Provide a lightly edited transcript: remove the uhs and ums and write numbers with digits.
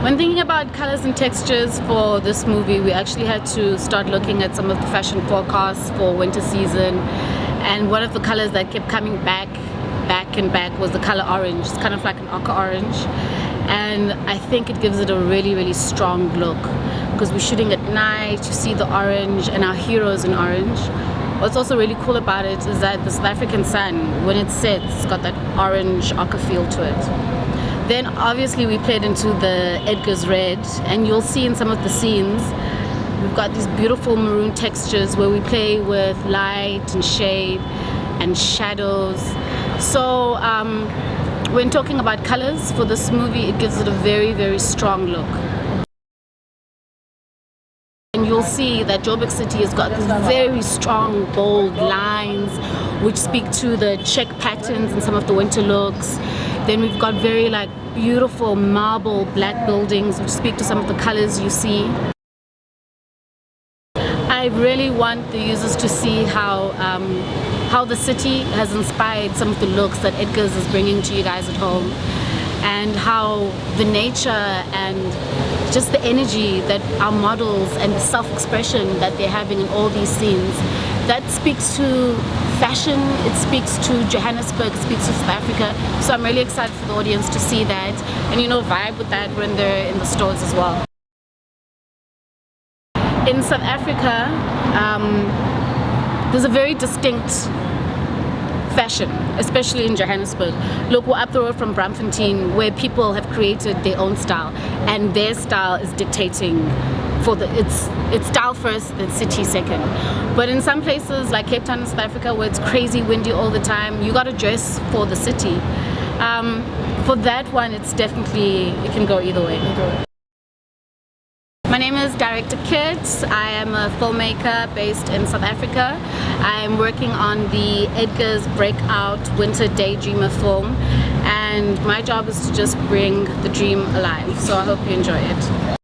When thinking about colors and textures for this movie, we actually had to start looking at some of the fashion forecasts for winter season, and one of the colors that kept coming back was the color orange. It's kind of like an ochre orange, and I think it gives it a really strong look because we're shooting at night. You see the orange and our heroes in orange. What's also really cool about it is that the South African sun, when it sets, it's got that orange ochre feel to it. Then obviously we played into the Edgars red, and you'll see in some of the scenes we've got these beautiful maroon textures where we play with light and shade and shadows. So when talking about colors for this movie, it gives it a very strong look. And you'll see that Joburg City has got these very strong, bold lines which speak to the check patterns and some of the winter looks. Then we've got very beautiful marble black buildings which speak to some of the colors you see. I really want the users to see how the city has inspired some of the looks that Edgars is bringing to you guys at home, and how the nature and just the energy that our models and the self-expression that they're having in all these scenes, that speaks to fashion, it speaks to Johannesburg, it speaks to South Africa. So I'm really excited for the audience to see that and vibe with that when they're in the stores as well. In South Africa, there's a very distinct fashion, especially in Johannesburg. Look, we're up the road from Braamfontein, where people have created their own style, and their style is dictating for it's style first, then city second. But in some places like Cape Town in South Africa, where it's crazy windy all the time, you got to dress for the city. For that one, it's definitely, it can go either way. My name is Director Kit. I am a filmmaker based in South Africa. I'm working on the Edgars Breakout Winter Daydreamer film, and my job is to just bring the dream alive. So I hope you enjoy it.